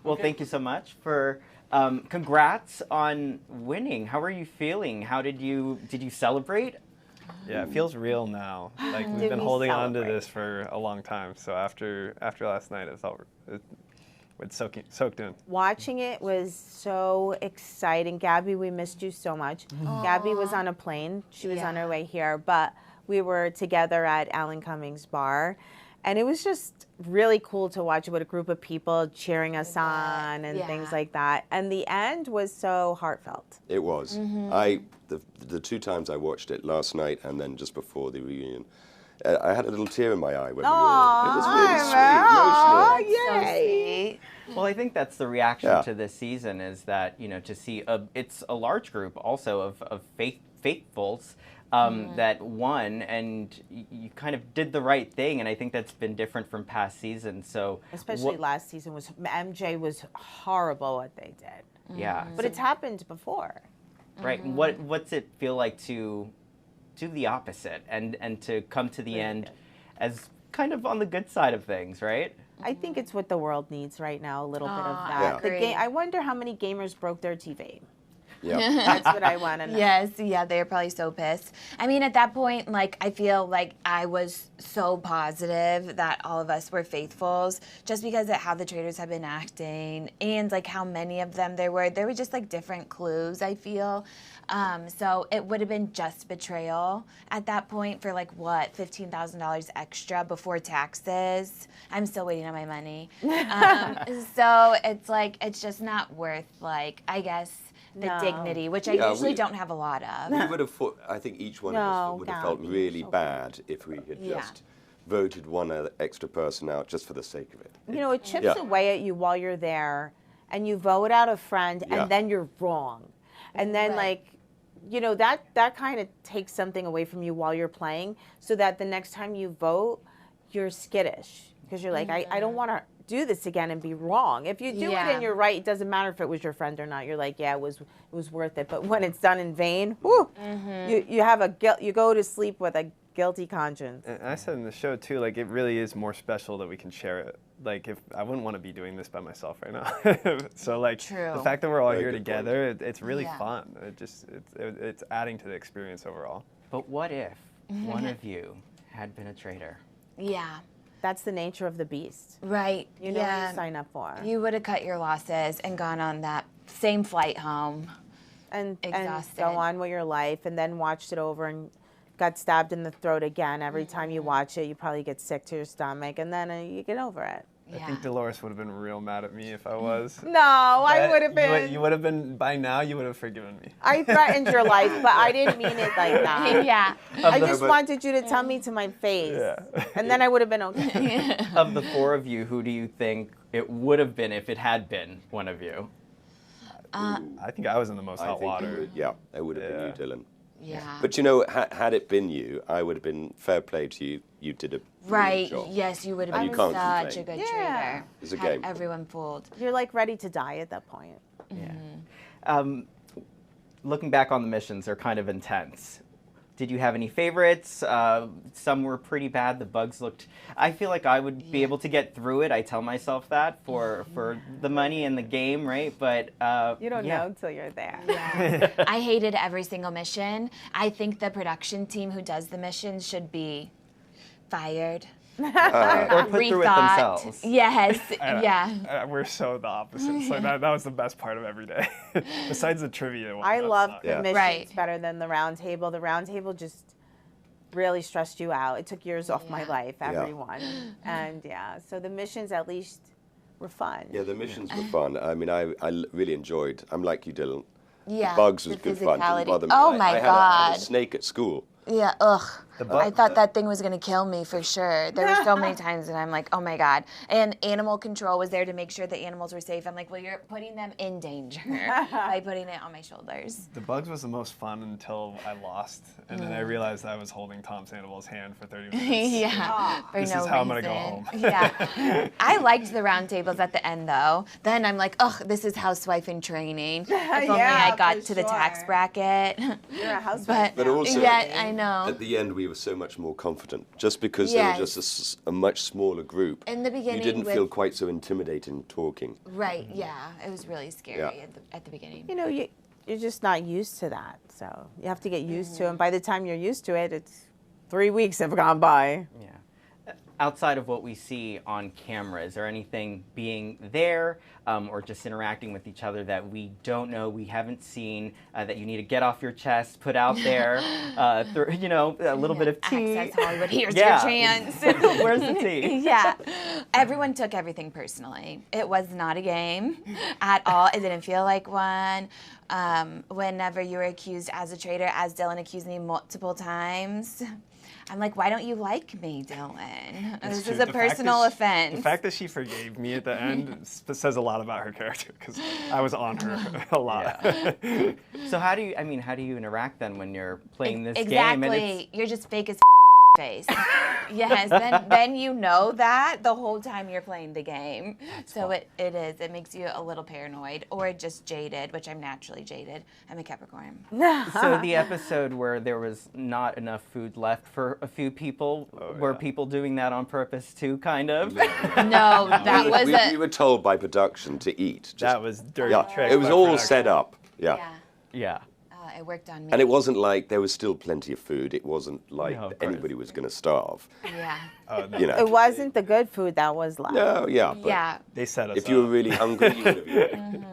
Well, thank you so much for. Congrats on winning. How are you feeling? How did you celebrate? Yeah, it feels real now. Like we've been holding on to this for a long time. So after last night, it's soaked in. Watching it was so exciting. Gabby, we missed you so much. Aww. Gabby was on a plane. She was on her way here, but we were together at Alan Cummings' bar. And it was just really cool to watch with a group of people cheering us on and things like that. And the end was so heartfelt. It was. The 2 times I watched it, last night and then just before the reunion, I had a little tear in my eye when it was really sweet, emotional. Yay! Well, I think that's the reaction to this season is that, to see it's a large group also of faithfuls that won, and you kind of did the right thing, and I think that's been different from past seasons. So especially last season MJ was horrible what they did. Yeah. But it's happened before. Right. What's it feel like to do the opposite and to come to the end as kind of on the good side of things, right? I think it's what the world needs right now, a little bit of that. Yeah. I wonder how many gamers broke their TV. Yeah. That's what I want to know. Yes, yeah, they're probably so pissed. I mean, at that point, like, I feel like I was so positive that all of us were faithfuls just because of how the Traitors have been acting and, like, how many of them there were. There were just, like, different clues, I feel. So it would have been just betrayal at that point for, like, what, $15,000 extra before taxes. I'm still waiting on my money. So it's, like, it's just not worth, like, I guess, the dignity, which I usually don't have a lot of. We would have thought, I think each one of us would have felt really bad if we had just voted one extra person out just for the sake of it. It chips away at you while you're there, and you vote out a friend, and then you're wrong. And then, that kind of takes something away from you while you're playing, so that the next time you vote, you're skittish. Because you're like, I don't want to do this again and be wrong. If you do it and you're right, it doesn't matter if it was your friend or not. You're like, yeah, it was worth it. But when it's done in vain, whew, you have you go to sleep with a guilty conscience. And I said in the show too, like, it really is more special that we can share it. Like, if I wouldn't want to be doing this by myself right now. So like the fact that we're all here together, it's really fun. It's adding to the experience overall. But what if one of you had been a traitor? Yeah. That's the nature of the beast. Right. You know what you sign up for. You would have cut your losses and gone on that same flight home. And exhausted. Go on with your life, and then watched it over and got stabbed in the throat again. Every time you watch it, you probably get sick to your stomach, and then you get over it. I think Dolores would have been real mad at me if I was. No, I would have been. You would have been, by now, you would have forgiven me. I threatened your life, but I didn't mean it like that. Yeah. I just wanted you to tell me to my face. Yeah. And then I would have been okay. Of the 4 of you, who do you think it would have been if it had been one of you? I think I was in the most hot water. It would have been you, Dylan. Yeah. But had it been you, I would have been fair play to you. You did a right. job. Yes, you would have And been you can't such a complain. good traitor. It's a Had game. everyone fooled. You're like ready to die at that point. Yeah. Looking back on the missions, they're kind of intense. Did you have any favorites? Some were pretty bad. The bugs looked... I feel like I would be able to get through it. I tell myself that for the money and the game, right? But you don't know until you're there. Yeah. I hated every single mission. I think the production team who does the missions should be fired. Or put through it themselves. Yes, yeah. We're so the opposite. So that was the best part of every day. Besides the trivia one. I loved the missions better than the round table. The round table just really stressed you out. It took years off my life, everyone. And so the missions at least were fun. Yeah, the missions were fun. I mean, I really enjoyed. I'm like you, Dylan. Yeah. The bugs was good fun. Didn't bother me. Oh my God. I had a snake at school. Yeah, ugh. I thought that thing was going to kill me for sure. There were so many times that I'm like, oh my God. And animal control was there to make sure the animals were safe. I'm like, well, you're putting them in danger by putting it on my shoulders. The bugs was the most fun until I lost. And then I realized I was holding Tom Sandoval's hand for 30 minutes. Yeah, for this no is how reason. I'm going to go home. Yeah. I liked the round tables at the end, though. Then I'm like, ugh, this is housewife in training. If only I got to the tax bracket. You're a housewife. But also, I know. at the end, we were so much more confident, just because they were just a much smaller group. In the beginning, you didn't feel quite so intimidating talking. Right. Yeah, it was really scary at the beginning. You know, you're just not used to that, so you have to get used to it. And by the time you're used to it, it's 3 weeks have gone by. Yeah. Outside of what we see on camera, is there anything being there or just interacting with each other that we don't know, we haven't seen, that you need to get off your chest, put out there, you know, a little bit of tea? Access Hollywood, here's your chance. Where's the tea? Yeah. Everyone took everything personally. It was not a game at all. It didn't feel like one. Whenever you were accused as a traitor, as Dylan accused me multiple times, I'm like, why don't you like me, Dylan? This is a personal offense. The fact that she forgave me at the end says a lot about her character, because I was on her a lot. Yeah. So how do you interact then when you're playing this game? Exactly. You're just fake as face. Yes, then you know that the whole time you're playing the game. So it is. It makes you a little paranoid or just jaded, which I'm naturally jaded. I'm a Capricorn. So the episode where there was not enough food left for a few people, were people doing that on purpose too, kind of? No, that we were told by production to eat. That was dirty trick. It was all set up. Yeah. It worked on me. And it wasn't like there was still plenty of food. It wasn't like anybody was going to starve. Yeah. You know. It wasn't the good food that was left. No, but they set us if you were really hungry, you would have eaten.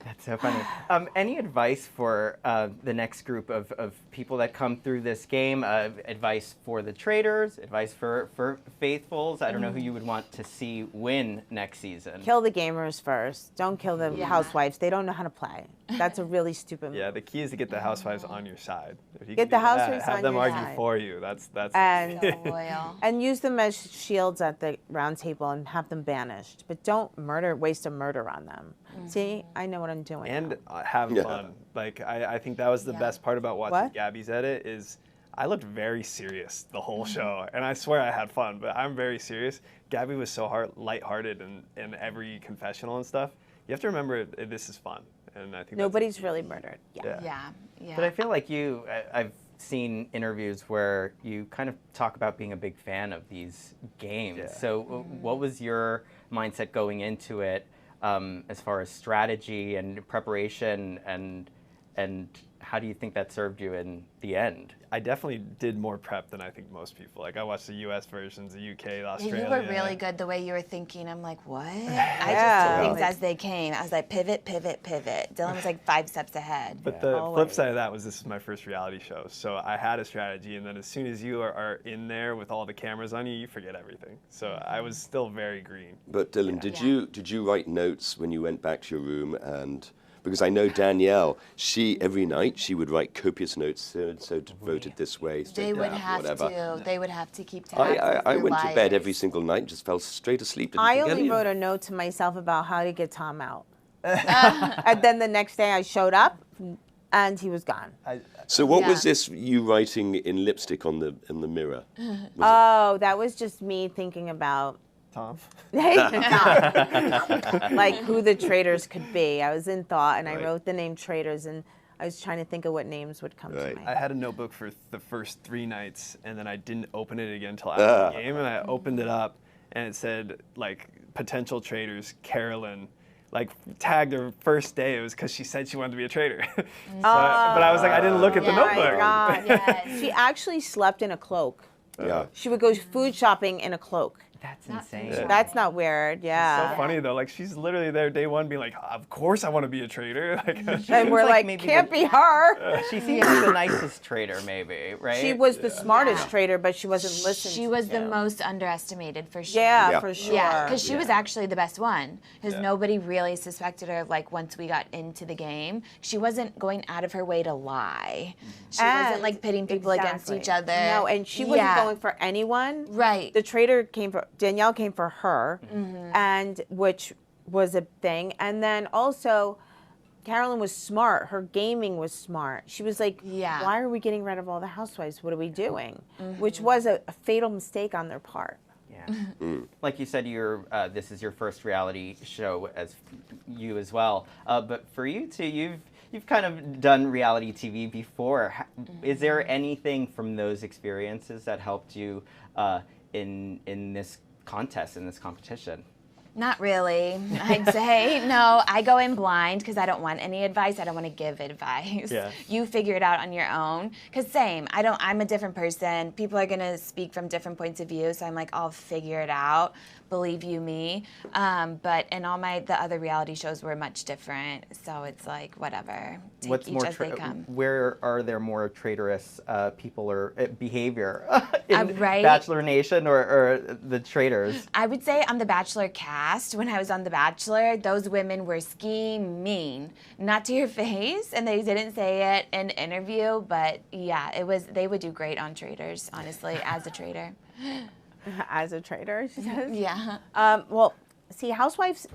That's so funny. Any advice for the next group of people that come through this game? Advice for the traitors? Advice for faithfuls? I don't know who you would want to see win next season. Kill the gamers first. Don't kill the housewives. They don't know how to play. That's a really stupid move. Yeah, the key is to get the housewives on your side. If you Get can the housewives have on them your argue side. for you. That's And, So loyal. and use them as shields at the round table and have them banished. But don't waste a murder on them. See, I know what I'm doing. and have fun. Like I think that was the best part about watching Gabby's edit is I looked very serious the whole show, and I swear I had fun, but I'm very serious. Gabby was so lighthearted in every confessional and stuff. You have to remember this is fun, and I think Nobody's really murdered. Yeah. But I feel like I've seen interviews where you kind of talk about being a big fan of these games. Yeah. So what was your mindset going into it as far as strategy and preparation, and how do you think that served you in the end? I definitely did more prep than I think most people. Like I watched the U.S. versions, the UK, Australia. You were really good the way you were thinking. I'm like, what? I just did things as they came. I was like, pivot, pivot, pivot. Dylan was like 5 steps ahead. But the flip side of that was this is my first reality show. So I had a strategy, and then as soon as you are in there with all the cameras on you, you forget everything. So I was still very green. But Dylan, did you write notes when you went back to your room? And because I know Danielle, every night she would write copious notes. So voted this way. They would have to. They would have to keep tabs. I went to bed every single night and just fell straight asleep. I only wrote a note to myself about how to get Tom out. And then the next day I showed up and he was gone. So what was this you writing in lipstick on the mirror? That was just me thinking about Tom? like who the traitors could be. I was in thought and I wrote the name traitors and I was trying to think of what names would come to mind. I had a notebook for the first 3 nights, and then I didn't open it again until after the game, and I opened it up, and it said, like, potential traitors, Carolyn, like, tagged her first day. It was because she said she wanted to be a traitor. But I was like, I didn't look at the notebook. Yes. She actually slept in a cloak. Yeah. She would go food shopping in a cloak. That's insane. That's not weird, It's so funny, though. Like, she's literally there day one being like, of course I want to be a traitor. Like, and we're like, can't be her. She seems like the nicest traitor, maybe, right? She was the smartest traitor, but she wasn't listened to. She was the most underestimated, for sure. Yeah, for sure. Yeah, because she was actually the best one. Because nobody really suspected her, like, once we got into the game. She wasn't going out of her way to lie. She wasn't, like, pitting people against each other. No, and she wasn't going for anyone. Right. The traitor Danielle came for her, and which was a thing. And then also, Carolyn was smart. Her gaming was smart. She was like, why are we getting rid of all the housewives? What are we doing? Which was a fatal mistake on their part. Yeah. Like you said, this is your first reality show as you as well. But for you two, you've kind of done reality TV before. Is there anything from those experiences that helped you in this contest, in this competition? Not really, I'd say. No, I go in blind because I don't want any advice. I don't want to give advice. Yeah. You figure it out on your own. Because same, I'm a different person. People are going to speak from different points of view, so I'm like, I'll figure it out. Believe you me. But in all the other reality shows were much different. So it's like, whatever. Take each as they come. Where are there more traitorous people or behavior in right? Bachelor Nation or the Traitors? I would say on the Bachelor cast, when I was on The Bachelor, those women were scheming. Not to your face, and they didn't say it in the interview, but yeah, they would do great on Traitors, honestly, as a traitor. As a traitor, she says? Yeah. Well, see, Housewives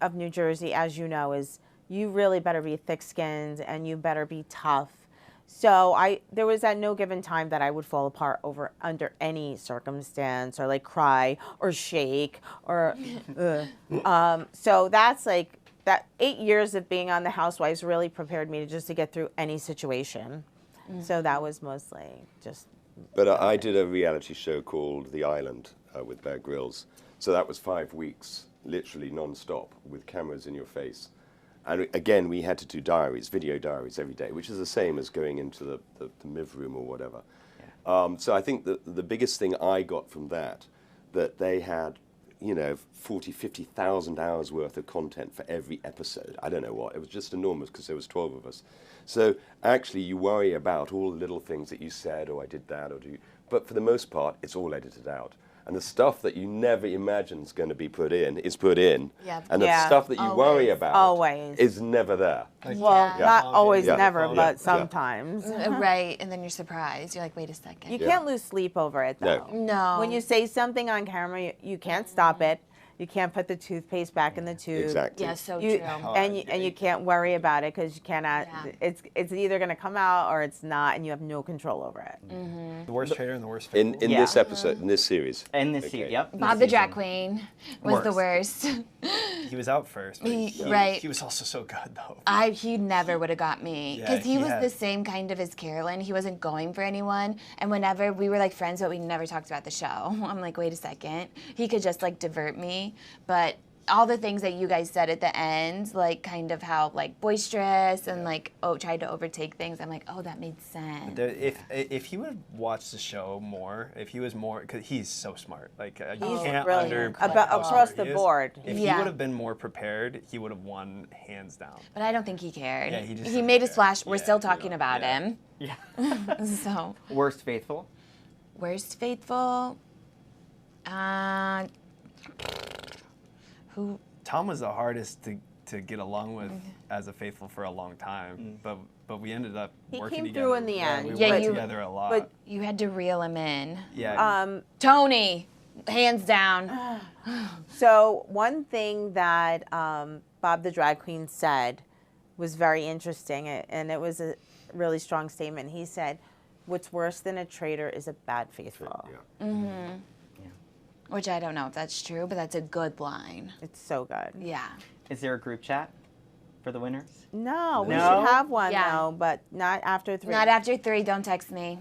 of New Jersey, as you know, is you really better be thick-skinned and you better be tough. So there was at no given time that I would fall apart under any circumstance or like cry or shake or so that's like that 8 years of being on the Housewives really prepared me to get through any situation. So that was mostly just. But I did a reality show called The Island with Bear Grylls. So that was 5 weeks, literally non-stop, with cameras in your face. And again, we had to do diaries, video diaries every day, which is the same as going into the MIV room or whatever. Yeah. So I think that the biggest thing I got from that they had, 40, 50,000 hours worth of content for every episode. I don't know what. It was just enormous because there was 12 of us. So actually you worry about all the little things that you said, or I did that, but for the most part, it's all edited out. And the stuff that you never imagine is going to be put in is put in. Yeah. And the stuff that you worry about is never there. Well, not always, never, but sometimes. Right, and then you're surprised. You're like, wait a second. You can't lose sleep over it, though. No. When you say something on camera, you can't stop it. You can't put the toothpaste back in the tube. Exactly. Yeah, so true. true. And you can't worry about it because you cannot. Yeah. It's either going to come out or it's not, and you have no control over it. Mm-hmm. The worst traitor and the worst faithful. In this episode, in this series. In this series, yep. Bob the drag queen was the worst. He was out first. But right. He was also so good, though. He never would have got me. Because he was the same kind of as Carolyn. He wasn't going for anyone. And whenever we were like friends, but we never talked about the show. I'm like, wait a second. He could just like divert me. But all the things that you guys said at the end, like kind of how like boisterous and like tried to overtake things, I'm like, oh, that made sense. If he would have watched the show more, if he was more, because he's so smart, like you can't brilliant across the board. If he would have been more prepared, he would have won hands down. But I don't think he cared. Yeah, he made a splash. We're still talking about him. Yeah. So. Worst faithful. Worst faithful. Who? Tom was the hardest to get along with as a faithful for a long time, but we ended up working together. He came through in the end. We worked together a lot. But you had to reel him in. Yeah. Tony, hands down. So one thing that Bob the drag queen said was very interesting, and it was a really strong statement. He said, "What's worse than a traitor is a bad faithful." Yeah. Mm-hmm. Which I don't know if that's true, but that's a good line. It's so good. Yeah. Is there a group chat for the winners? No, we should have one though, but not after 3. Not after 3. Don't text me.